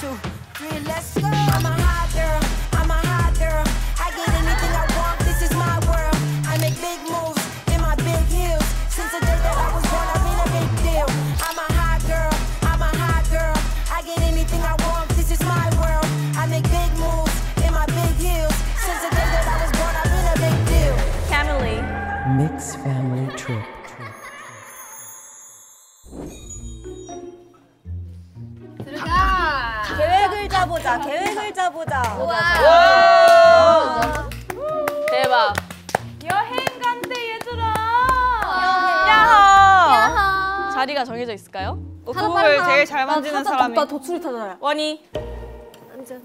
2, 3, let's go. I'm a hot girl, I'm a hot girl. I get anything I want, this is my world. I make big moves in my big heels. Since the day that I was born, I've been a big deal. I'm a hot girl, I'm a hot girl. I get anything I want, this is my world. I make big moves in my big heels. Since the day that I was born, I've been a big deal. Family. Mix family trip. 계획을 짜보자. 계획을 짜보자. 와. 대박. 여행 간대 얘들아. 야호. 자리가 정해져 있을까요? 노트북을 제일 잘 만지는 사람이. 나 도출이 타잖아요. 원희. 앉아.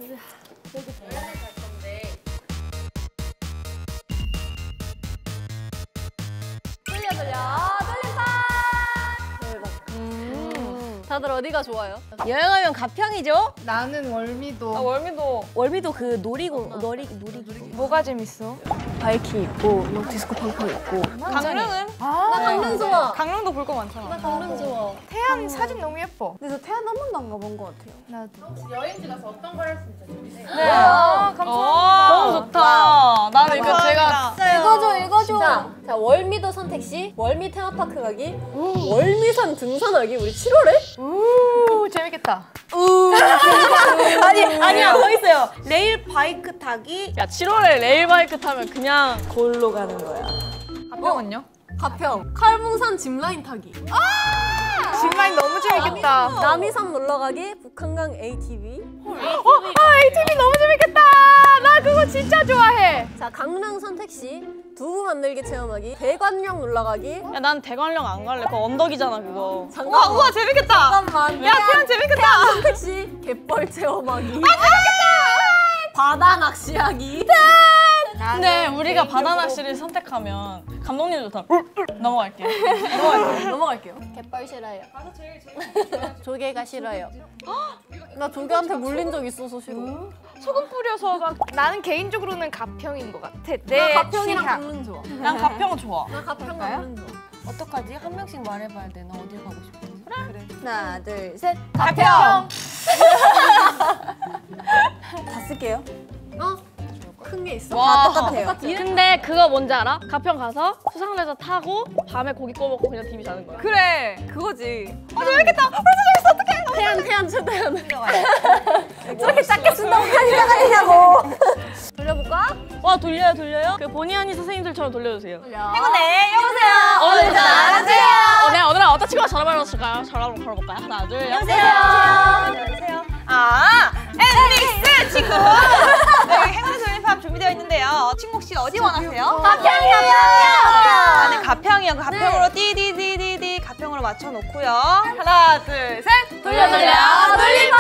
다들 어디가 좋아요? 여행하면 가평이죠? 나는 월미도. 월미도 그 놀이기구. 뭐가 재밌어? 바이킹 있고 막 디스코 팡팡 있고. 강릉은? 나 강릉 좋아. 강릉도 볼 거 많잖아. 나 강릉 좋아. 태안 사진 너무 예뻐. 근데 저 태안 한 번도 안 가본 것 같아요. 나도. 여행지 가서 어떤 걸 할 수 있는지 재밌어요. 네. 감사합니다. 너무 좋다. 나는 이거 제가 읽어줘. 자, 월미도 선택시, 월미 테마파크 가기, 월미산 등산하기. 우리 7월에? 오, 재밌겠다. 아니야 더 있어요. 레일 바이크 타기. 야 7월에 레일 바이크 타면 그냥 골로 가는 거야. 가평은요? 가평, 칼봉산 짚라인 타기. 짚라인 너무 재밌겠다. 남이섬 놀러 가기, 북한강 ATV. ATV 너무 재밌겠다. 나 그거 진짜 좋아해. 자, 강릉 선택시, 두부 만들기 체험하기, 대관령 놀러 가기. 야 난 대관령 안 갈래. 그거 언덕이잖아 그거. 잠깐만. 우와 재밌겠다. 잠깐만. 야 태안 재밌겠다. 태안 선택시, 갯벌 체험하기. 재밌겠다. 바다 낚시하기. 근데 우리가 바다 낚시를 선택하면 감독님도 다 넘어갈게요. 넘어갈게요. 갯벌 싫어요. 가서 제일 조개가 싫어요. 나 조개한테 물린 적 있어서 싫어. 소금 뿌려서 막 나는 개인적으로는 가평인 것 같아. 나 가평이랑 강릉 좋아. 난 가평 좋아. 나 가평 강릉 좋아. 어떡하지? 한 명씩 말해봐야 돼. 나 어딜 가고 싶은지. 그래. 하나, 둘, 셋. 가평. 다 쓸게요. 큰 게 있어? 와, 다 똑같아요. 근데 그거 뭔지 알아? 가평 가서 수상레저 타고 밤에 고기 구워 먹고 그냥 TV 자는 거야. 그래 그거지. 재밌겠다. 벌써 재밌어. 어떡해. 태안 최대한. 저렇게 작게 쓴다고 편히 나가냐고. 돌려볼까? 와 돌려요? 그 보니 아니 선생님들처럼 돌려주세요. 행운네 여보세요. 오늘 전화주세요. 오늘은 어떤 친구가 전화 받았을까요? 전화 한번 걸어볼까요? 하나 둘 여보세요. 아 앤릭스 친구. 네, 행운의 돌림판 준비되어 있는데요. 친구 혹시 어디 원하세요? 가평이요. 나는 가평이요. 그 가평으로 띠디디디디 가평으로 맞춰놓고요. 하나 둘 셋. 돌려 돌림판.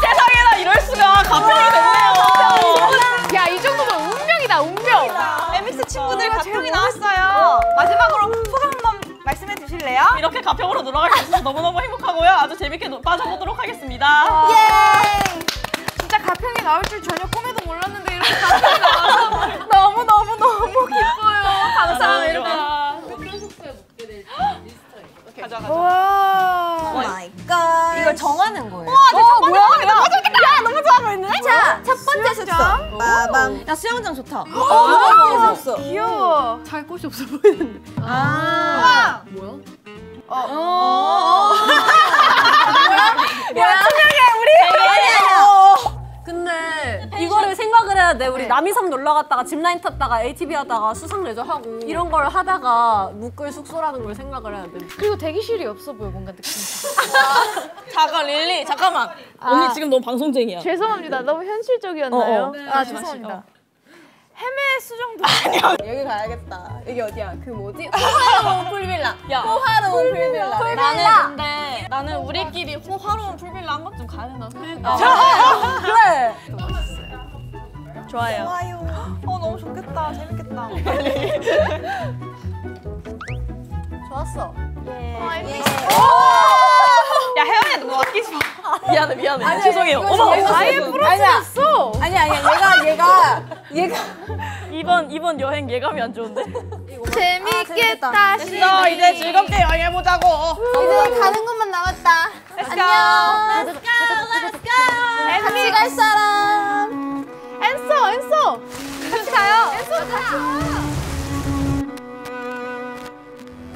세상에 나 이럴 수가 가평이 됐네요. 야, 이 정도면 운명이다, 운명. MX 친구들 가평이 나왔어요. 마지막으로 소감 한번 말씀해 주실래요? 이렇게 가평으로 놀아갈 수 있어서 너무너무 행복하고요. 아주 재밌게 빠져보도록 하겠습니다. 진짜 가평이 나올 줄 전혀 꿈에도 몰랐는데 이렇게 가평이 나와서 너무 기뻐요. 감사합니다. 어떤 숙소에 묵게 될지 리스트. 가져가자. 와. 마이 갓. 이걸 정하는 거예요. 뭐야? 너무 재밌겠다. 야, 너무 좋아 보이네. 자, 첫 번째 숙소. 빠밤. 야, 수영장 좋다. 너무 숙소. 귀여워. 잘 곳이 없어 보이는데. 아. 뭐야? 야, 투명해, 우리. 근데 이거를 생각을 해야 돼. 우리 남이섬 놀러 갔다가 짚라인 탔다가 ATV 하다가 수상 레저 하고 이런 걸 하다가 묵을 숙소라는 걸 생각을 해야 돼. 그리고 대기실이 없어 보여, 뭔가 느낌이. 잠깐, 릴리. 잠깐만. 언니 지금 너무 방송쟁이야. 죄송합니다. 너무 현실적이었나요? 아, 죄송합니다. 헤매 수정도 아니요. 여기 가야겠다. 여기 어디야? 그 뭐지? 호화로운 풀빌라. 야. 호화로운 풀빌라. 나는 우리끼리 호화로운 풀빌라 한 번쯤 가야 된다고 생각해. 그래. 좋아요. 너무 좋겠다. 재밌겠다. 좋았어. 야, 혜원이 너 아끼지 마. 미안해. 죄송해요. 어머, 아예 부러졌어. 아니야. 얘가 이번 여행 예감이 안 좋은데. 재밌겠다. 됐어, 이제 즐겁게 여행해보자고. 이제 가는 것만 남았다. 안녕. 같이 갈 사람. 엔소. 같이 가요. 엔소 같이.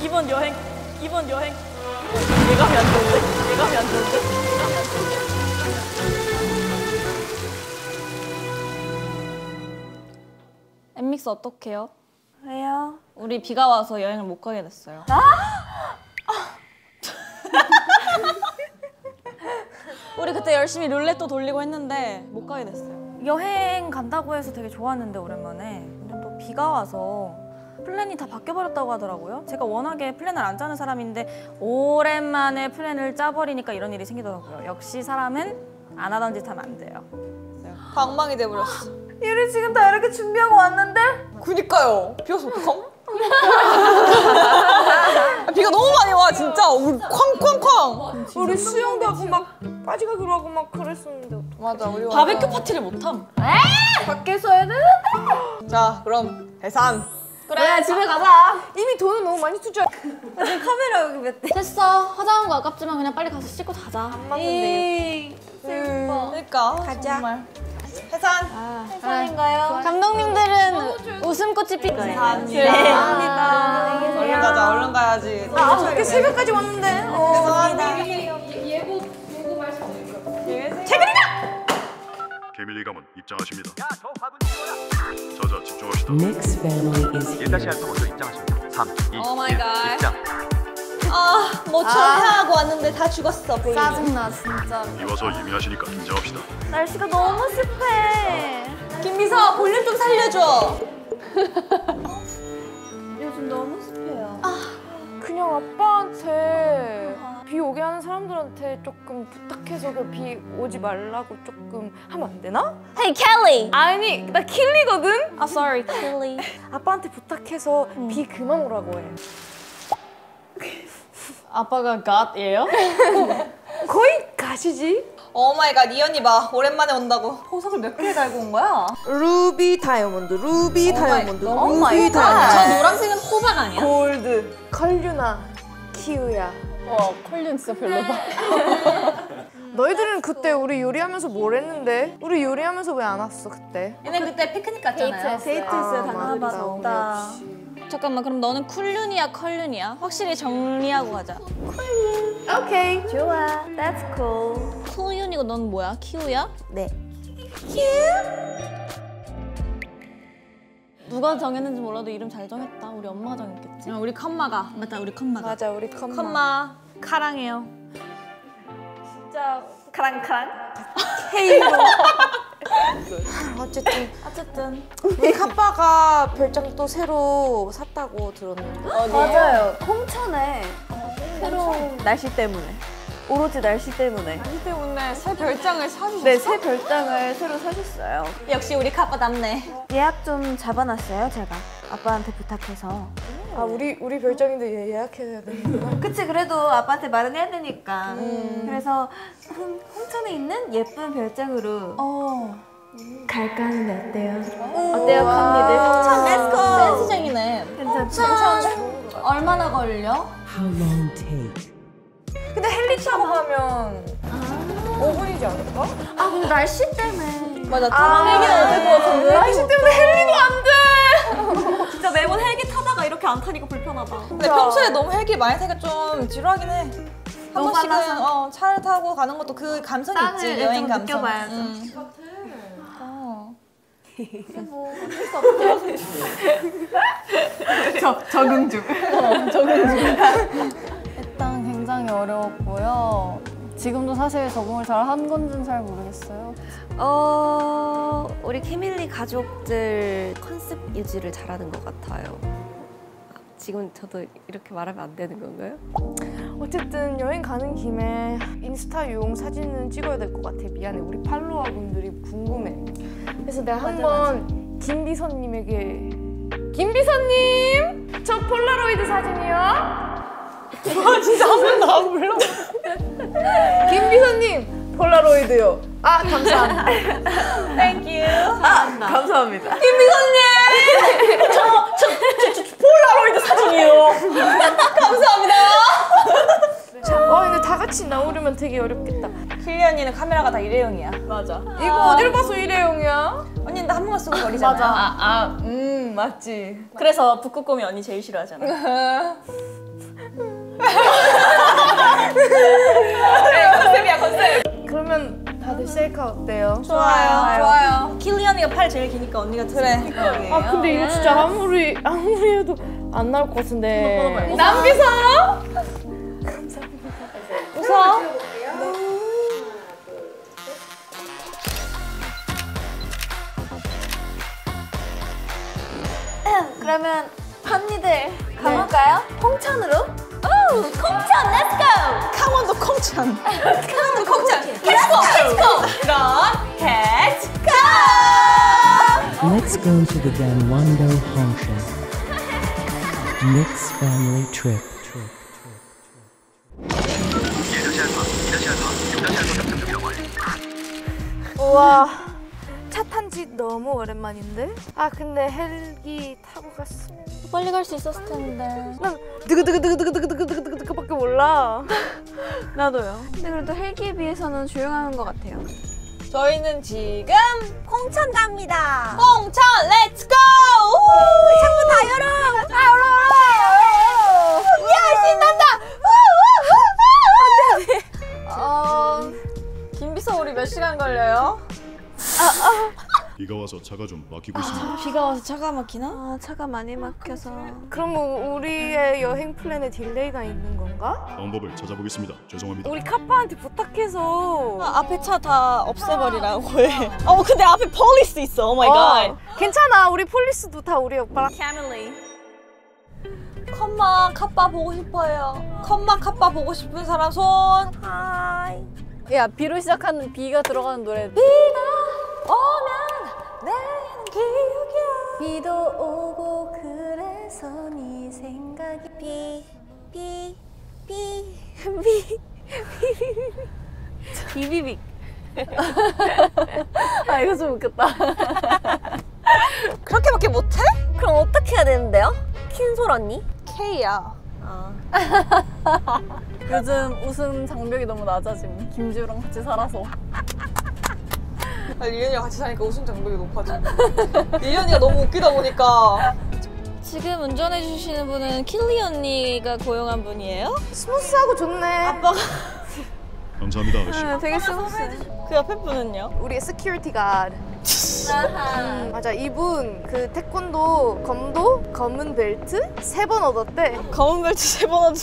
이번 여행 예감이 안 좋은데. 엠믹스 어떡해요? 왜요? 우리 비가 와서 여행을 못 가게 됐어요. 우리 그때 열심히 룰렛도 돌리고 했는데 못 가게 됐어요. 여행 간다고 해서 되게 좋았는데 오랜만에. 근데 또 비가 와서 플랜이 다 바뀌어버렸다고 하더라고요. 제가 워낙에 플랜을 안 짜는 사람인데 오랜만에 플랜을 짜버리니까 이런 일이 생기더라고요. 역시 사람은 안 하던 짓 하면 안 돼요. 방망이 돼버렸어. 유리 지금 다 이렇게 준비하고 왔는데? 그니까요. 비 와서 어떡함? 비가 너무 많이 와 진짜. 우리 쾅쾅쾅. 우리 수영도 하고 막 빠지가기로 하고 막 그랬었는데 맞아. 우리 바베큐 파티를 못함. 밖에서 해야 되는데? 자 그럼 해산. 그래 집에 가자. 이미 돈을 너무 많이 투자. 지금 카메라 여기 몇 대? 됐어. 화장한 거 아깝지만 그냥 빨리 가서 씻고 자자. 맞는데. 그러니까 가자. 정말. 해산. 해산인가요? 감독님들은 웃음꽃이 피. 감사합니다. 얼른 가자. 얼른 가야지. 어떻게 새벽까지 왔는데? 개밀리 가문 입장하십니다. 저자 집중합시다. Mix family is here. 1-1 먼저 입장하십니다. 3, 2, Oh my 1 God. 입장. 모처럼 해하고 왔는데 다 죽었어. 보이네. 짜증나 진짜. 비 와서 예민하시니까 긴장합시다. 날씨가 너무 습해. 김미서 볼륨 좀 살려줘. 요즘 너무 습해요. 그냥 아빠한테 비 오게 하는 사람들한테 조금 부탁해서 그 비 오지 말라고 조금 하면 안 되나? Hey Kelly. 아니 나 킬리거든? Sorry Kelly. 아빠한테 부탁해서 비 그만 오라고 해. 아빠가 God이에요? 거의 가시지? 오 마이 갓, 이 언니 봐. 오랜만에 온다고. 보석을 몇 개 달고 온 거야? 루비 다이아몬드, 루비 다이아몬드, 오 마이 루비 갓. 저 다이아몬드. 노란색은 호박 아니야? 골드 컬류나 키우야. 컬륜 진짜 별로다. 너희들은 그때 우리 요리하면서 뭘 했는데? 우리 요리하면서 왜 안 왔어 그때? 얘네 그때 피크닉 갔잖아요. 데이트했어요, 맞다. 단둘이서. 잠깐만, 그럼 너는 쿨륜이야, 컬륜이야? 확실히 정리하고 가자. 오케이. 좋아, that's cool. 쿨륜이고 넌 뭐야? 키우야? 네. 누가 정했는지 몰라도 이름 잘 정했다. 우리 엄마가 정했겠지? 우리 컴마가. 맞다, 우리 컴마가. 맞아 우리 컴마. 컴마 카랑해요. 진짜 카랑카랑. 어쨌든 우리 카빠가 별장 또 새로 샀다고 들었는데. 맞아요. 홍천에 새로운 날씨 때문에. 오로지 날씨 때문에. 이 때문에 새 별장을 사주셨어? 네, 새 별장을 새로 사셨어요. 역시 우리 카빠 남네. 예약 좀 잡아놨어요, 제가. 아빠한테 부탁해서. 아 우리 별장인데 예약해야 되는구나. 그치, 그래도 아빠한테 말은 해야 되니까. 그래서 홍천에 있는 예쁜 별장으로 갈까 하는데 어때요? 어때요, 칸니들? 참 렛츠고! 센스쟁이네. 괜찮죠? 얼마나 걸려? How long take? 근데 헬리 타고 가면 5분이지 않을까? 아, 근데 날씨 때문에. 맞아, 헬기는 어떨 것 같은데? 날씨 때문에 헬리도 안 돼. 진짜 매번 헬기 타다가 이렇게 안 타니까 불편하다. 근데 평소에 너무 헬기 많이 타니까 좀 지루하긴 해. 한 너무 번씩은 빨라서. 차를 타고 가는 것도 그 감성이 땀을 있지, 여행 좀 감성. 느껴봐야죠. 적응 중. 일단 굉장히 어려웠고요. 지금도 사실 적응을 잘 한 건지는 잘 모르겠어요. 우리 캐밀리 가족들 컨셉 유지를 잘하는 것 같아요. 지금 저도 이렇게 말하면 안 되는 건가요? 어쨌든 여행 가는 김에 인스타용 사진은 찍어야 될 것 같아. 미안해, 우리 팔로워 분들이 궁금해. 그래서 내가 한번 김비서님에게 김비서님, 저 폴라로이드 사진이요. 진짜 한 번도 안 불러. 김비서님, 폴라로이드요. 아 감사합니다. Thank you. 감사합니다. 폴라로이드 사진이요. 감사합니다. 와 근데 다 같이 나오려면 되게 어렵겠다. 킬리 언니는 카메라가 다 일회용이야. 맞아. 이거 어딜 봐서 일회용이야? 언니는 한 번만 쓰고 버리잖아. 맞아. 맞지. 그래서 북극곰이 언니 제일 싫어하잖아. 컨셉이야 컨셉. 그러면 다들 셀카 어때요? 좋아요. 킬리 언니가 팔 제일 기니까 언니가 그래. 아 근데 이거 진짜 아무리 해도 안 나올 것 같은데. 남기서. 감사합니다. 웃어. 그러면 언니들 가볼까요? 홍천으로? 오, 홍천, 렛츠 고! 강원도 콩천. 강원도 홍천, 렛츠 고! 렛츠 고! Let's go to the Ganwando Hongshan. Nick's family trip. 우와. 차 탄 지 너무 오랜만인데? 아 근데 헬기 타고 갔으면 빨리 갈 수 있었을 텐데. 난 드그드그드그드그드그드그드그밖에 몰라. 나도요. 근데 그래도 헬기에 비해서는 조용한 것 같아요. 저희는 지금 홍천 갑니다. 홍천 렛츠 고! 창문 다 열어! 다 열어! 야 신난다! 김비서 우리 몇 시간 걸려요? 비가 와서 차가 좀 막히고 있습니다. 비가 와서 차가 막히나? 아, 차가 많이 막혀서. 그럼 뭐 우리의 여행 플랜에 딜레이가 있는 건가? 방법을 찾아보겠습니다. 죄송합니다. 우리 카파한테 부탁해서. 앞에 차 다 없애버리라고 해. 근데 앞에 폴리스 있어. 오 마이 갓. 괜찮아. 우리 폴리스도 다 우리 오빠. 패밀리. 컴마 카빠 보고 싶어요. 컴마 카빠 보고 싶은 사람 손. 하이. 야, 비로 시작하는 비가 들어가는 노래. 오면 내는 기억이야. 비도 오고 그래서 네 생각이 비비빅. 아, 이거 좀 웃겼다. 그렇게밖에 못해? 그럼 어떻게 해야 되는데요? 킨솔 언니? K야. 요즘 웃음 장벽이 너무 낮아짐. 김지우랑 같이 살아서. 리연이랑 같이 사니까 웃음 장벽이 높아져. 리연이가 너무 웃기다 보니까. 지금 운전해 주시는 분은 킬리 언니가 고용한 분이에요? 스무스하고 좋네. 아빠가 감사합니다, 아저씨. 되게 스무스해. 그 옆에 분은요? 우리의 시큐리티 가드. 맞아. 이분 그 태권도 검도 검은 벨트 3번 얻었대. 검은 벨트 3번 얻은.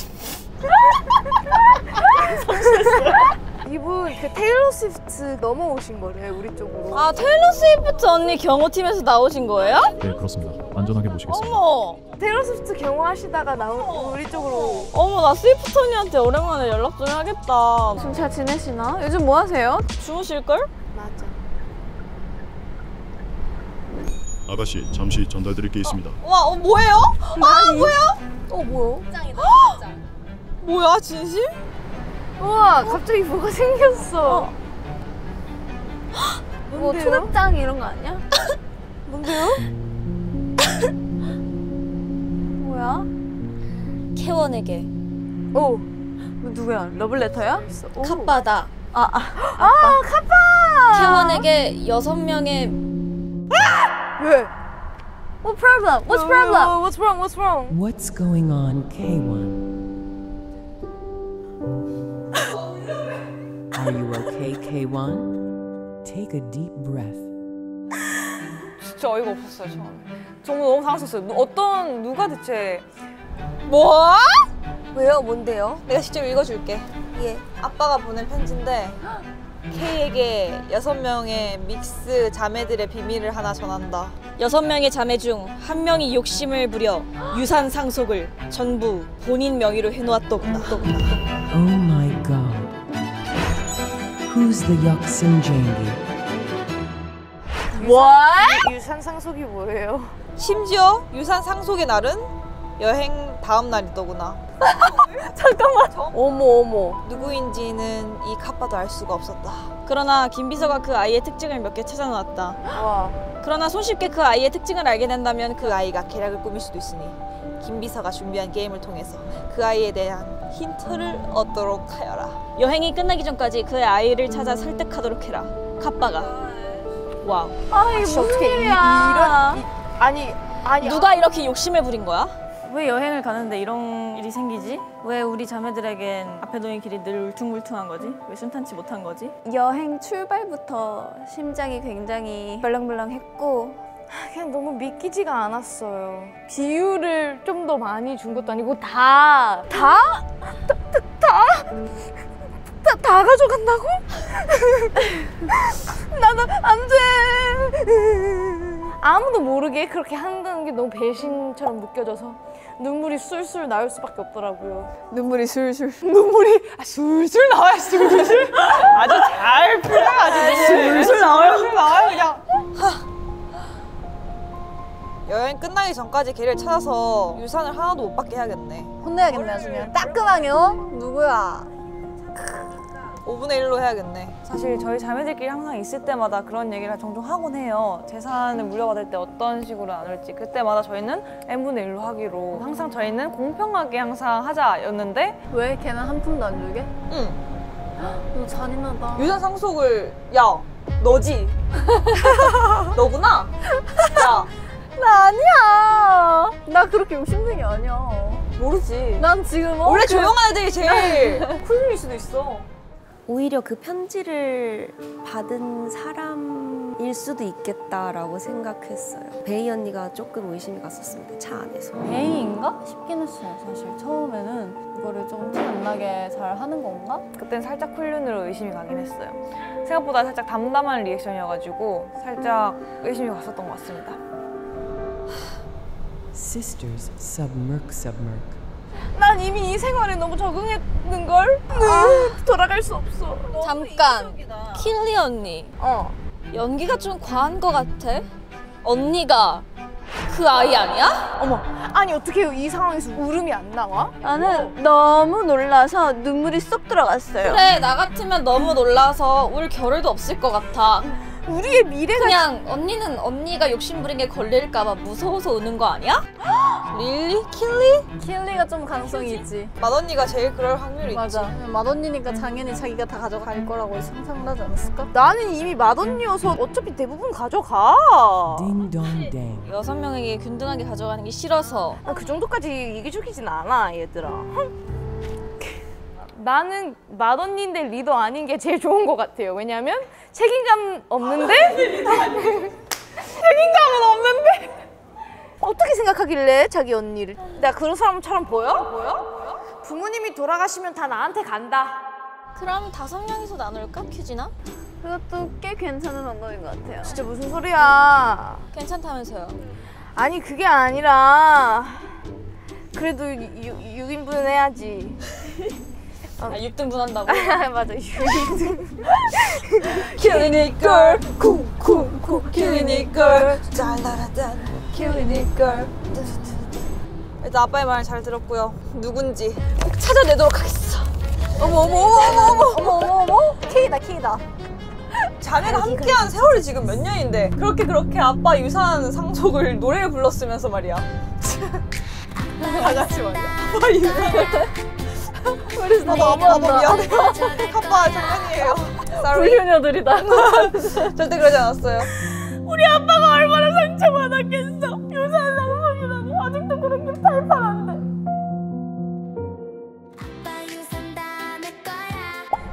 이분 그 테일러 스위프트 넘어오신 거래 우리 쪽으로. 아 테일러 스위프트 언니 경호팀에서 나오신 거예요? 네, 그렇습니다. 안전하게 모시겠습니다. 어머. 테일러 스위프트 경호하시다가 나온 우리 쪽으로. 어머 나 스위프트 언니한테 오랜만에 연락 좀 해야겠다. 좀 잘 지내시나? 요즘 뭐 하세요? 주무실걸? 맞아. 아가씨, 잠시 전달드릴 게 있습니다. 와 뭐예요? 아 뭐야? 뭐요? 뭐야 진심? 우와 갑자기 뭐가 생겼어. 뭐 초급장 이런 거 아니야? 뭔데요? 뭐야? 캐원에게 오. 누구야? 러블레터야? 카빠다. 카파. 캐원에게 6명의 왜? What problem? What's problem? What's wrong? What's wrong? What's going on, K1? Are you okay, K1? Take a deep breath. 진짜 어이가 없었어요 처음에. 정말 너무 당황했어요. 누가 대체 뭐? 왜요? 뭔데요? 내가 직접 읽어줄게. 예. 아빠가 보낸 편지인데 K에게 6명의 믹스 자매들의 비밀을 하나 전한다. 6명의 자매 중 1명이 욕심을 부려 유산 상속을 전부 본인 명의로 해놓았더구나. Oh my god. Who's the Yaksinjangi? 유산 상속이 뭐예요? 심지어 유산 상속의 날은 여행 다음 날이더구나. 잠깐만. 어머. 누구인지는 이 카빠도 알 수가 없었다. 그러나 김비서가 그 아이의 특징을 몇 개 찾아놓았다. 와. 그러나 손쉽게 그 아이의 특징을 알게 된다면 그 아이가 계략을 꾸밀 수도 있으니 김비서가 준비한 게임을 통해서 그 아이에 대한 힌트를 얻도록 하여라. 여행이 끝나기 전까지 그 아이를 찾아 설득하도록 해라. 카빠가. 와우. 이게 무슨 일이야? 아니 누가 이렇게 욕심을 부린 거야? 왜 여행을 가는데 이런 일이 생기지? 왜 우리 자매들에겐 앞에 놓인 길이 늘 울퉁불퉁한 거지? 왜 순탄치 못한 거지? 여행 출발부터 심장이 굉장히 벌렁벌렁했고 그냥 너무 믿기지가 않았어요. 비율을 좀 더 많이 준 것도 아니고 다 가져간다고? 나는 안 돼. 아무도 모르게 그렇게 한다는 게 너무 배신처럼 느껴져서 눈물이 술술 나올 수밖에 없더라고요. 눈물이 술술. 눈물이 술술 나와요. 술술. 아주 잘 표현하지. 술술 나와요. 그냥. 여행 끝나기 전까지 걔를 찾아서 유산을 하나도 못 받게 해야겠네. 혼내야겠네 나중에. 따끔하게 누구야? 5분의 1로 해야겠네. 사실 저희 자매들끼리 항상 있을 때마다 그런 얘기를 종종 하곤 해요. 재산을 물려받을 때 어떤 식으로 나눌지 그때마다 저희는 n분의 1로 하기로 항상 저희는 공평하게 항상 하자였는데 왜 걔는 한 푼도 안 주게? 응. 너 잔인하다. 유산 상속을 야 너지. 너구나. 야 나 아니야. 나 그렇게 욕심쟁이 아니야. 모르지. 난 지금 원래 조용한 애들이 제일 쿨일 수도 있어. 오히려 그 편지를 받은 사람일 수도 있겠다라고 생각했어요. 베이 언니가 조금 의심이 갔었습니다. 차 안에서. 베이인가? 싶긴 했어요 사실. 처음에는 이거를 좀 티 안 나게 잘 하는 건가? 그땐 살짝 쿨륜으로 의심이 가긴 했어요. 생각보다 살짝 담담한 리액션이어가지고 살짝 의심이 갔었던 것 같습니다. Sisters submerk. 난 이미 이 생활에 너무 적응했는걸? 돌아갈 수 없어. 잠깐. 킬리 언니. 연기가 좀 과한 거 같아. 언니가 그 아이 아니야? 어머, 아니 어떻게 이 상황에서 울음이 안 나와? 나는 너무 놀라서 눈물이 쏙 들어갔어요. 그래, 나 같으면 너무 놀라서 울 겨를도 없을 것 같아. 우리의 미래가 그냥 언니는 언니가 욕심부린 게 걸릴까봐 무서워서 우는 거 아니야? 릴리? 킬리? 킬리가 좀 가능성이 있지. 맏언니가 제일 그럴 확률이 맞아. 맏언니니까 당연히 자기가 다 가져갈 거라고 상상을 하지 않았을까? 나는 이미 맏언니여서 어차피 대부분 가져가. Ding dong dang. 6명에게 균등하게 가져가는 게 싫어서. 난 그 정도까지 이기적이진 않아 얘들아. 나는 맏언니인데 리더 아닌 게 제일 좋은 것 같아요. 왜냐면 책임감 없는데 책임감은 없는데 어떻게 생각하길래 자기 언니를 내가 그런 사람처럼 보여? 부모님이 돌아가시면 다 나한테 간다. 그럼 5명이서 나눌까? 퀴즈나? 그것도 꽤 괜찮은 방법인 것 같아요. 진짜 무슨 소리야. 괜찮다면서요. 아니 그게 아니라 그래도 6인분 해야지. 아, 6등분 한다고? 맞아 6인분. Killing it girl, 쿵쿵쿵 Killing it girl, 짤라라단 Killing it girl. 일단 아빠의 말 잘 들었고요. 누군지 꼭 찾아내도록 하겠어. 어머. 키이다. 자매가 함께한 세월이 지금 몇 년인데 그렇게 아빠 유산 상속을 노래를 불렀으면서 말이야. 다 같이 말이야. 아빠 유산. 그래서 너무 미안해. 아빠 장난이에요. 불효녀들이다. 절대 그러지 않았어요. 우리 아빠가 얼마나 상처받았겠어. 유산 상속이라니. 아직도 그런 게 팔팔한데.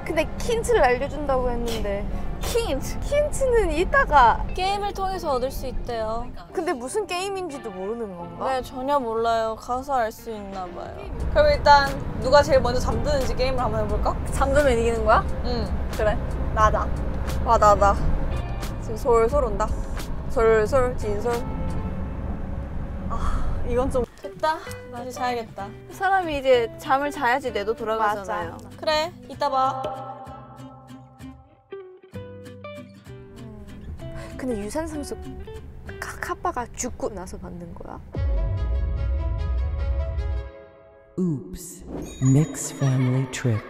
근데 킨트를 알려준다고 했는데 킨트는 이따가 게임을 통해서 얻을 수 있대요. 근데 무슨 게임인지도 모르는 건가? 네, 전혀 몰라요. 가서 알 수 있나 봐요. 그럼 일단 누가 제일 먼저 잠드는지 게임을 한번 해볼까? 잠들면 이기는 거야? 응. 그래. 나다. 나다. 지금 솔솔 온다. 솔솔 진솔. 이건 좀 됐다. 다시 자야겠다. 사람이 이제 잠을 자야지 뇌도 돌아가잖아요. 그래, 이따 봐. 근데 유산상속 카빠가 죽고 나서 받는 거야? Oops. Mixed family trip.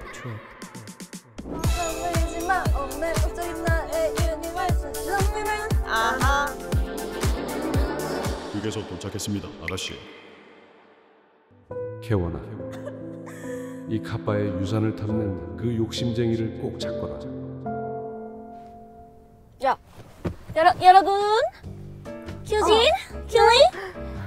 아하. 휴게소 도착했습니다, 아가씨. 개원아, 이 카빠의 유산을 탐낸 그 욕심쟁이를 꼭 잡거라. 야, 여러분, 큐진, 큐리,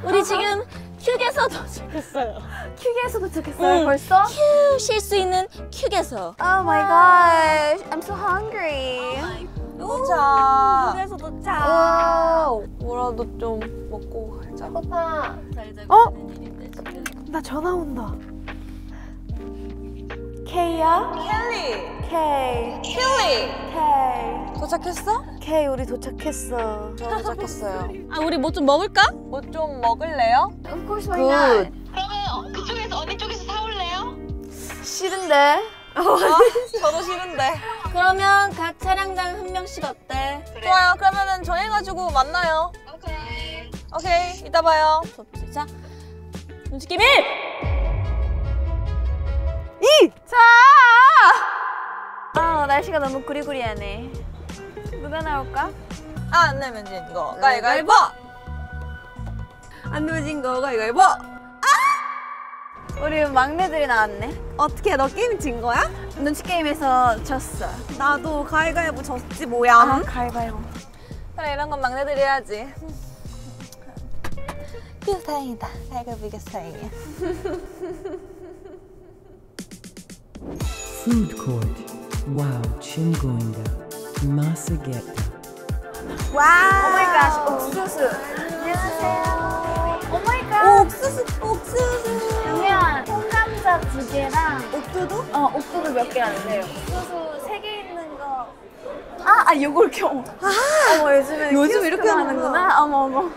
우리 지금 큐게소 도착했어요. 큐게소 도착했어요 벌써? 큐 쉴 수 있는 큐게소. Oh my gosh, I'm so hungry. 도착. 큐게소 도착. 와우. 뭐라도 좀 먹고 가자. 오빠. 나 전화 온다. K야? 켈리. K. 켈리. K. 도착했어? K 우리 도착했어. 저 도착했어요. 아, 우리 뭐 좀 먹을까? 뭐 좀 먹을래요? Of course, why not? 그러면 그쪽에서 언니 쪽에서 사올래요? 싫은데. 저도 싫은데. 그러면 각 차량당 한 명씩 어때? 좋아요. 그러면은 정해가지고 만나요. 오케이. 오케이. 이따 봐요. 좋지. 자, 눈치게 밀! 날씨가 너무 구리구리하네. 누가 나올까? 안 내면 진 거 가위가위보. 안 누워진 거 가위가위보. 우리 막내들이 나왔네. 어떻게 너 게임 진 거야? 눈치 게임에서 졌어. 나도 가위가위보 졌지 뭐야. 아, 가위바위보. 그래 이런 건 막내들이 해야지. 휴 다행이다. 가위가위보 이겼어 다행이야. Food court. Wow, chingoinda. Masageta. 와우. 오 마이 갓. 옥수수. 안녕하세요. 오 마이 갓. 옥수수. 그러면 통감자 2개랑 옥두두? 옥두두 몇 개 안 돼요. 옥수수 3개 있는 거. 요걸 켜. 어머, 요즘 이렇게 하는구나. 어머.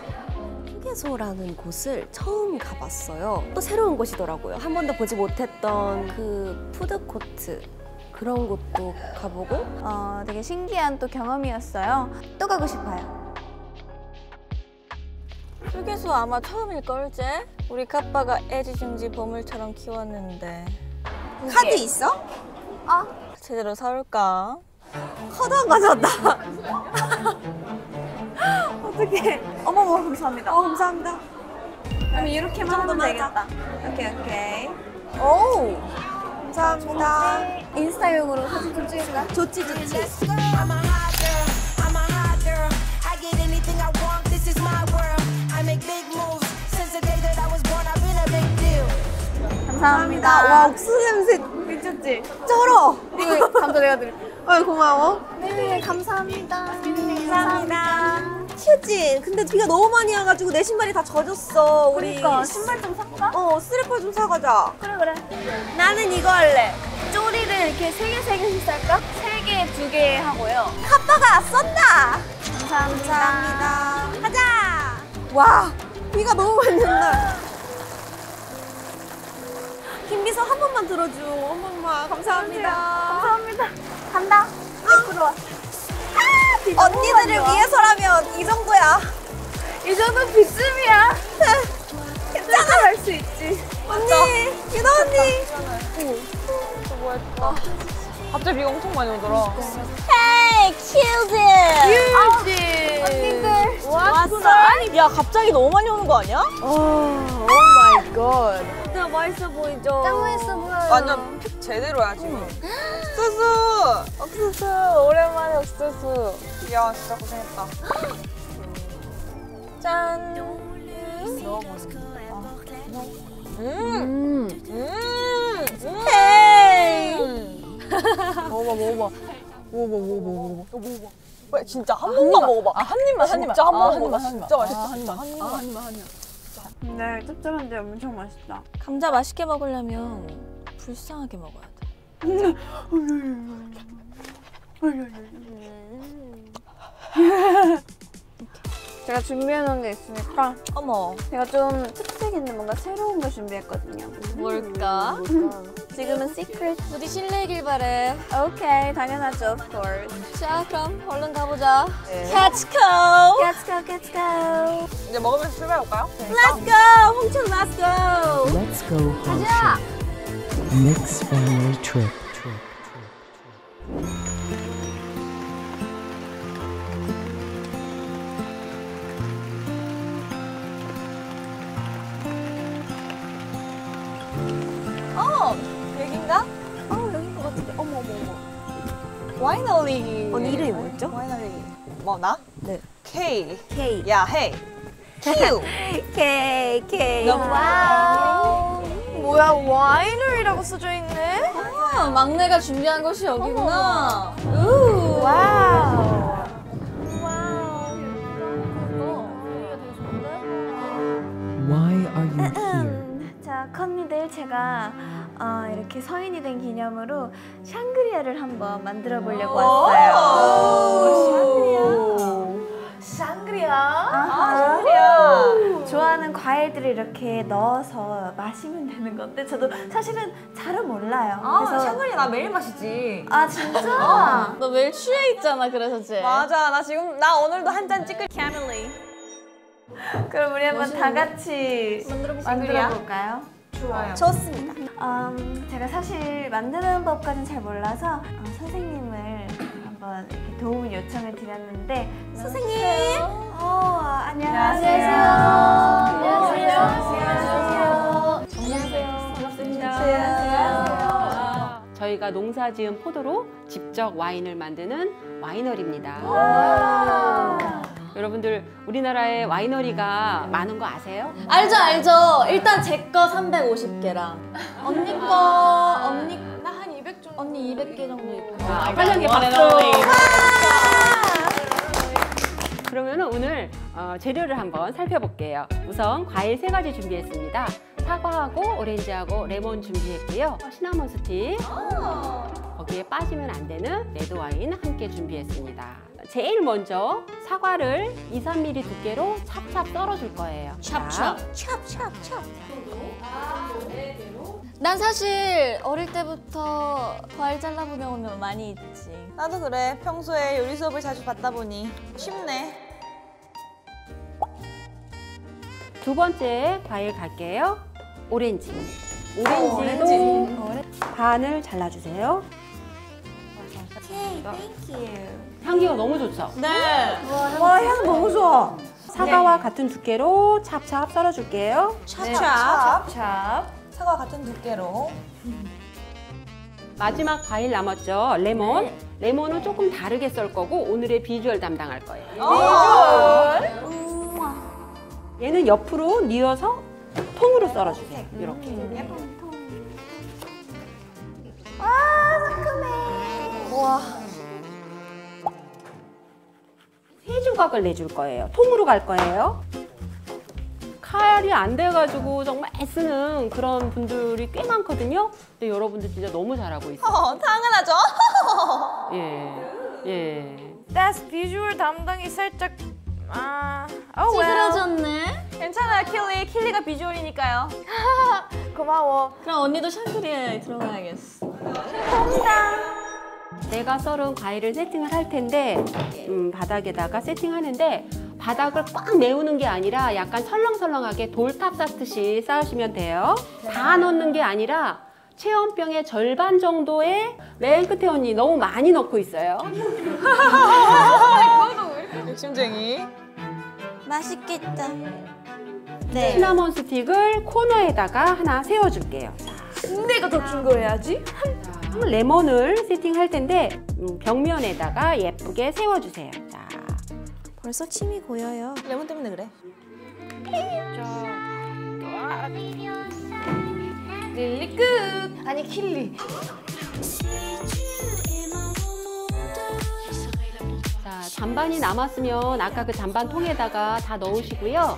휴게소라는 곳을 처음 가봤어요. 또 새로운 곳이더라고요. 한 번도 보지 못했던 그 푸드코트 그런 곳도 가보고 되게 신기한 또 경험이었어요. 또 가고 싶어요. 휴게소 아마 처음일걸, 쟤? 우리 카빠가 애지중지 보물처럼 키웠는데. 카드 있어? 제대로 사올까? 카드 안 가져왔다. 어떡해. 어머머, 감사합니다. 감사합니다. 그럼 이렇게만 하면 되겠다. 오케이. 오. 감사합니다. 인스타용으로 사진 좀 찍을까? 좋지. I'm a hot girl, I'm a hot girl. I get anything I want, this is my world. I make big moves, since the day that I was born, I've been a big deal. 감사합니다. 와 옥수수 냄새 미쳤지? 쩔어. 이거 감자 내가 드릴게. 고마워. 네, 감사합니다. 감사합니다. 큐진. 근데 비가 너무 많이 와가지고 내 신발이 다 젖었어. 우리 그러니까 신발 좀 살까? 슬리퍼 좀 사가자. 그래. 나는 이거 할래. 쪼리를 이렇게 3개씩 살까? 3개, 2개 하고요. 카빠가 쏜다. 감사합니다. 가자. 와 비가 너무 많이 온다. 김비서 한 번만 들어줘. 한 번만. 감사합니다. 감사합니다. 간다. 앞으로 와. 언니들을 위해서라면 이 정도야. 이 정도 비쯤이야. 괜찮아. 할 수 있지. 언니, 유나 언니. 수고했다. 갑자기 비가 엄청 많이 오더라. 헤이, 큐즈! 유지. 언니들. 왔어? 야, 갑자기 너무 많이 오는 거 아니야? 오 마이 갓. 진짜 맛있어 보이죠? 짱 맛있어 보여요. 완전 픽 제대로야, 지금. 옥수수! 오랜만에 옥수수. 야, 진짜 고생했다. 짠! 헤이! 먹어봐. 왜 진짜 한 번만 먹어봐. 한 입만. 진짜 한 번 먹어봐. 진짜 맛있어. 한 입만. 네, 짭짤한데 엄청 맛있다. 감자 맛있게 먹으려면 불쌍하게 먹어야 돼. 제가 준비해놓은 게 있으니까 어머, 제가 좀 특색 있는 뭔가 새로운 걸 준비했거든요. 뭘까? 지금은 시크릿. 우리 실례길 바래. 오케이, 당연하죠, of course. 자, 그럼 얼른 가보자. 네. Let's go! Let's go, let's go. 이제 먹으면서 출발해볼까요? Let's go! 홍천 let's go! Let's Go Honshu. Mixed family trip. 여긴가? 여긴 것 같은데. 어머. 와이너리. 언니 이름이 뭐였죠? 와이너리. 뭐 나? 네. K. K. 야, 헤이. Q. K. 와우. 뭐야, 와이너리라고 써져 있네? 아, 막내가 준비한 곳이 여기구나. 와우. Why are you here? 자, 컨니들 제가 이렇게 성인이 된 기념으로 샹그리아를 한번 만들어 보려고 왔어요. 샹그리아? 샹그리아. 좋아하는 과일들을 이렇게 넣어서 마시면 되는 건데 저도 사실은 잘은 몰라요. 그래서 샹그리아 나 매일 마시지. 아 진짜? 너 매일 취해 있잖아, 그래서 쟤. 맞아. 나 오늘도 한 잔 찍을 캐밀리. 그럼 우리 한번 다 같이 만들어 볼까요? 좋아요. 좋습니다. 제가 사실 만드는 법까지는 잘 몰라서 선생님을 한번 이렇게 도움 요청을 드렸는데 선생님! 안녕하세요. 안녕하세요. 반갑습니다. 저희가 농사지은 포도로 직접 와인을 만드는 와이너리입니다. 여러분들 우리나라에 와이너리가 많은 거 아세요? 알죠. 일단 제 거 350개랑 언니 거 나 한 200 정도. 언니 200개 정도 있고. 환영의 박수! 그러면 오늘 재료를 한번 살펴볼게요. 우선 과일 3가지 준비했습니다. 사과하고 오렌지하고 레몬 준비했고요. 시나몬 스틱, 거기에 빠지면 안 되는 레드와인 함께 준비했습니다. 제일 먼저 사과를 2-3mm 두께로 찹찹 썰어줄 거예요. 찹찹. 난 사실 어릴 때부터 과일 잘라보며 오면 많이 있지. 나도 그래. 평소에 요리 수업을 자주 받다 보니 쉽네. 두 번째 과일 갈게요. 오렌지. 오렌지도 반을 잘라주세요. 오케이, 땡큐. 향기가 너무 좋죠? 네. 와, 향 너무 좋아. 사과와 같은 두께로 찹찹 썰어줄게요. 찹찹. 사과 같은 두께로. 마지막 과일 남았죠? 레몬. 레몬은 조금 다르게 썰 거고 오늘의 비주얼 담당할 거예요. 얘는 옆으로 뉘어서 통으로 썰어주세요. 이렇게. 상큼해. 우와. 세 조각을 내줄 거예요. 통으로 갈 거예요. 칼이 안 돼가지고 정말 애쓰는 그런 분들이 꽤 많거든요. 근데 여러분들 진짜 너무 잘하고 있어요. 당연하죠. 예. That's 비주얼 담당이 살짝 찌그러졌네. 괜찮아요, 킬리. 킬리가 비주얼이니까요. 고마워. 그럼 언니도 샹그리아에 들어가야겠어. 내가 썰은 과일을 세팅을 할 텐데 바닥에다가 세팅하는데 바닥을 꽉 메우는 게 아니라 약간 설렁설렁하게 돌탑 쌓듯이 쌓으시면 돼요. 다 넣는 게 아니라 체온병의 절반 정도의 맨 끝에 언니 너무 많이 넣고 있어요. 욕심쟁이. 맛있겠다. 네. 시나몬 스틱을 코너에다가 하나 세워줄게요. 내가 더 준 거 해야지. 레몬을 세팅할 텐데 벽면에다가 예쁘게 세워주세요. 자. 벌써 침이 고여요. 레몬 때문에 그래. 릴리 끝. 아니 킬리. 자, 잔반이 남았으면 아까 그 잔반 통에다가 다 넣으시고요.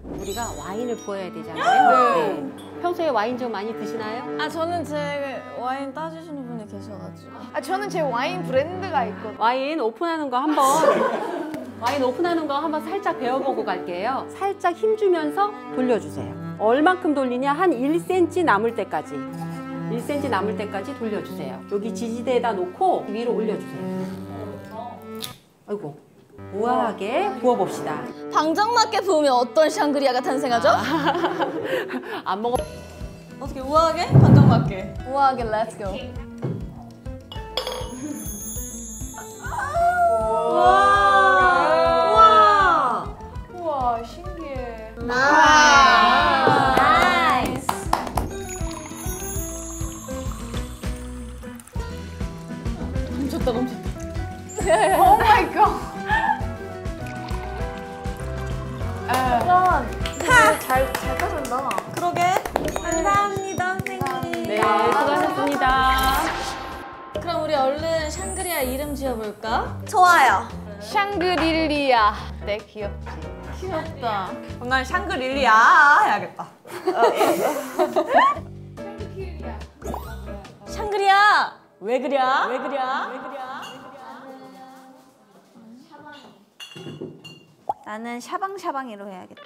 우리가 와인을 부어야 되잖아요. 네. 평소에 와인 좀 많이 드시나요? 저는 제 와인 따주시는 분이 계셔가지고. 저는 제 와인 브랜드가 있거든요. 와인 오픈하는 거 한번 살짝 배워보고 갈게요. 살짝 힘주면서 돌려주세요. 얼만큼 돌리냐? 한 1cm 남을 때까지. 1cm 남을 때까지 돌려주세요. 여기 지지대에다 놓고 위로 올려주세요. 아이고. 우아하게 부어봅시다. 방정맞게 부으면 어떤 샹그리아가 탄생하죠? 안 먹어. 어떻게 우아하게? 방정맞게. 우아하게 렛츠 고. 우와 신기해. 나이스. 멈췄다. 오 마이 갓. 잘 따준다. 그러게. 감사합니다, 선생님. 네, 수고하셨습니다. 그럼 우리 얼른 샹그리아 이름 지어볼까? 좋아요. 샹그릴리아. 네 귀엽지. 귀엽다. 그럼 난 샹그릴리아 해야겠다. 샹그리아. 왜 그랴? 왜 그랴? 나는 샤방샤방이로 해야겠다.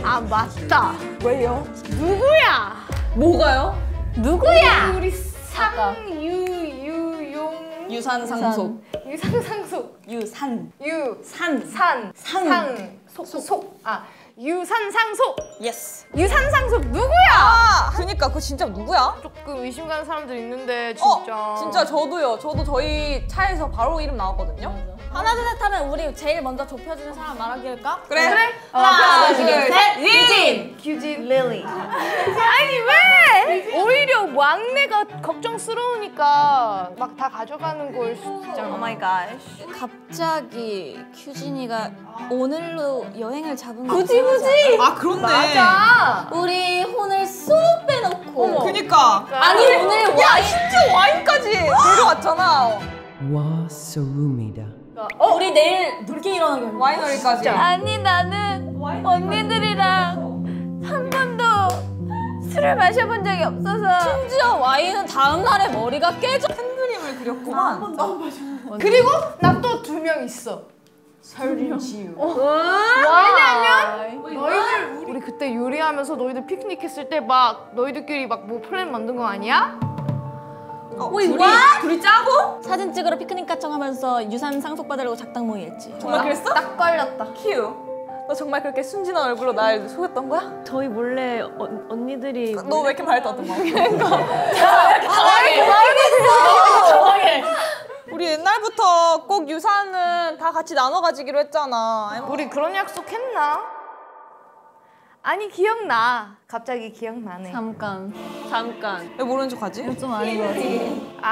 아 맞다. 왜요? 누구야? 뭐가요? 누구야? 우리 상유유용 유산상속. 유산상속. 유산. 유산상속. 아 유산상속. 예스. 유산상속 누구야? 그니까 그거 진짜 누구야? 조금 의심 가는 사람들 있는데 진짜. 진짜 저도요. 저도 저희 차에서 바로 이름 나왔거든요. 하나 둘 셋 하면 우리 제일 먼저 좁혀지는 사람 말하기 할까? 그래. 하나 둘 셋. 규진. 릴리. 아니 왜? 오히려 막내가 걱정스러우니까 막 다 가져가는 걸 수도 있잖아. 오 마이 갓. 갑자기 규진이가 오늘로 여행을 잡은 거 굳이? 아 그렇네. 맞아. 우리 혼을 쏙 빼놓고. 그니까. 아니 오늘 야 심지어 와인까지 내려왔잖아. 와소룸이다. 우리 내일 늦게 일어나게 할래. 와이너리까지. 아니 나는 언니들이랑 한 번도 술을 마셔본 적이 없어서 심지어 와인은 다음 날에 머리가 깨져. 큰 그림을 그렸구만. 그리고 나 또 2명 있어. 설지우. 왜냐면 너희들 우리 그때 요리하면서 너희들 피크닉 했을 때 막 너희들끼리 막 뭐 플랜 만든 거 아니야? 우리 둘이 짜고? 사진 찍으러 피크닉 가정하면서 유산 상속 받으려고 작당 모의 했지. 정말 그랬어? 딱 걸렸다. 큐. 너 정말 그렇게 순진한 얼굴로 날 속였던 거야? 저희 몰래 언니들이 너 왜 이렇게 말했던 거야? 우리 옛날부터 꼭 유산은 다 같이 나눠 가지기로 했잖아. 우리 그런 약속 했나? 아니 기억나. 갑자기 기억나네. 잠깐. 왜 모르는 척 하지? 좀 아닌 것 같아.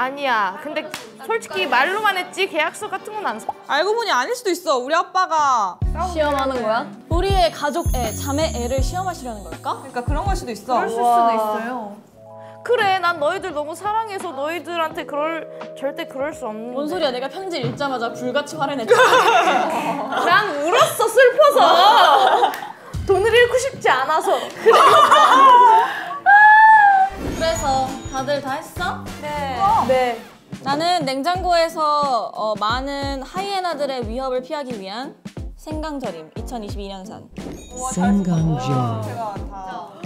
아니야. 근데 솔직히 말로만 했지 계약서 같은 건 안 써. 알고 보니 아닐 수도 있어. 우리 아빠가 시험하는 거야? 우리의 가족 애, 자매 애를 시험하시려는 걸까? 그러니까 그런 걸 수도 있어. 그럴 수도 있어요. 그래, 난 너희들 너무 사랑해서 너희들한테 절대 그럴 수 없는. 뭔 소리야? 내가 편지 읽자마자 불같이 화내냈잖아. 난 울었어 슬퍼서. 돈을 잃고 싶지 않아서. 그래서 다들 다 했어? 네. 네. 나는 냉장고에서 많은 하이에나들의 위협을 피하기 위한 생강절임 2022년산. 생강절.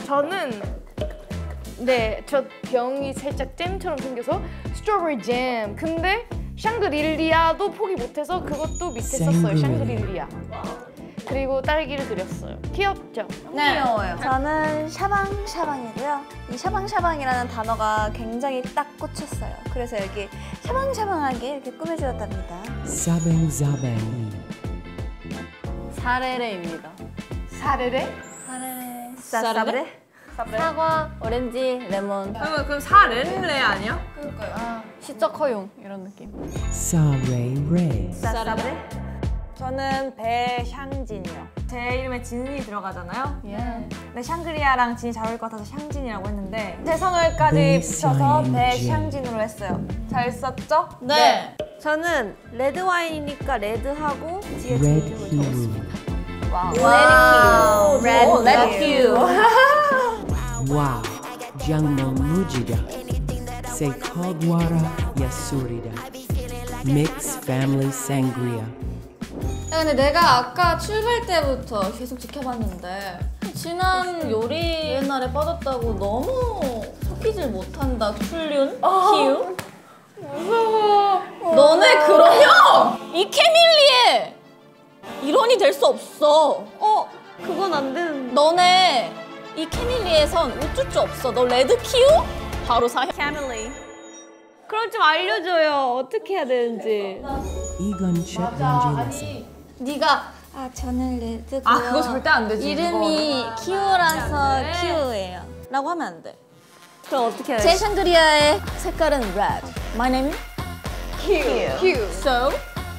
저는 저 병이 살짝 잼처럼 생겨서 스트로베리 잼. 근데 샹그릴리아도 포기 못해서 그것도 밑에 썼어요. 샹그릴리아. 그리고 딸기를 그렸어요. 귀엽죠? 네. 귀여워요. 저는 샤방샤방이고요. 이 샤방샤방이라는 단어가 굉장히 딱 꽂혔어요. 그래서 여기 샤방샤방하게 이렇게 꾸며주었답니다. 사뱅사뱅. 사레레입니다. 사레레? 사레레? 사과, 오렌지, 레몬. 그럼 사렌레 아니야? 시적 허용 이런 느낌. 사레레. 사레레? 저는 배샹진이요. 제 이름에 진이 들어가잖아요. 예. 근데 샹그리아랑 진이 잘 어울릴 것 같아서 샹진이라고 했는데 제 성을까지 붙여서 배샹진으로 했어요. 잘 썼죠? 네. 저는 레드 와인이니까 레드하고 뒤에 Red 진을 hue. 적었습니다. 와우. 레드 Wow. Jangmo mujida. Se kogwara yasurida. Mix family sangria. 야, 근데 내가 아까 출발 때부터 계속 지켜봤는데 지난 요리 옛날에 빠졌다고 너무 섞이질 못한다. 툴륜? 키우? 무서워. 너네 그러면 이 캐밀리에 일원이 될 수 없어. 그건 안 되는데. 너네 이 캐밀리에선 우쭈쭈 없어. 너 레드 키우? 바로 사해. 캐밀리. 그럼 좀 알려줘요. 어떻게 해야 되는지. Egon check Benji lesson. 네가 저는 레드고요. 그거 절대 안 되지. 이름이 그거. 키우라서 키우예요. 라고 하면 안 돼. 그럼 어떻게 해야 돼? 제 샹그리아의 색깔은 red. My name? Q. So,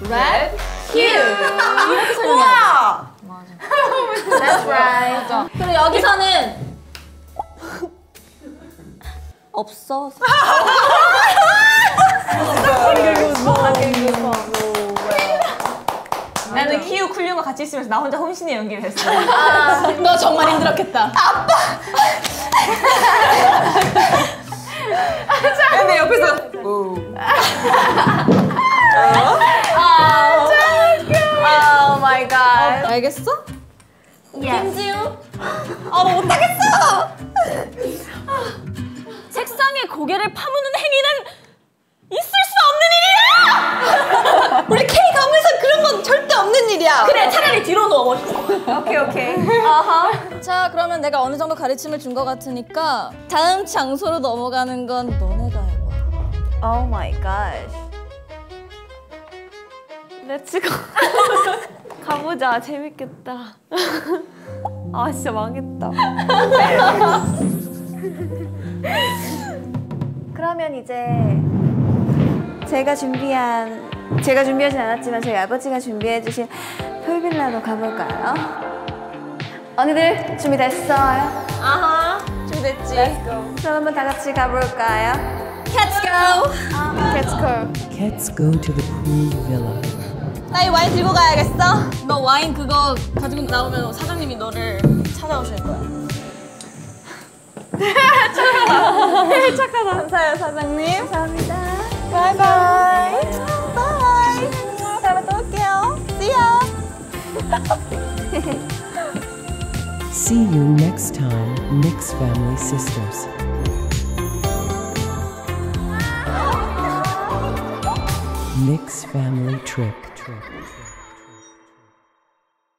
Red. Q. 이렇게 설명해. 맞아. That's right. 그리고 여기서는 없어. 나는 키우 쿨륨과 같이 있으면서 나 혼자 혼신의 연기를 했어. 너 정말 힘들었겠다. 근데 옆에서 Oh my god. 알겠어? 김지우? 너 못하겠어! 색상의 고개를 파무는 행위는 있을 수 없는 일이야! 우리 K 가문에서 그런 건 절대 없는 일이야. 그래, 차라리 뒤로 누워. 오케이. 자, 그러면 내가 어느 정도 가르침을 준 것 같으니까 다음 장소로 넘어가는 건 너네가 해봐. Oh my gosh. 렛츠고. 가보자. 재밌겠다. 진짜 망했다. 그러면 이제 제가 준비하진 않았지만 저희 아버지가 준비해주신 풀빌라로 가볼까요? 언니들 준비됐어요? 준비됐지? 그럼 한번 다 같이 가볼까요? Let's go! Let's go. Cats go to the pool villa. 나 이 와인 들고 가야겠어? 너 와인 그거 가지고 나오면 사장님이 너를 찾아오실 거야. 착하다. 감사해요, 사장님. 감사합니다. 바이바이. 바이. 다음에 또 올게요. See ya. See you next time, Mix Family Sisters. Mix Family Trip.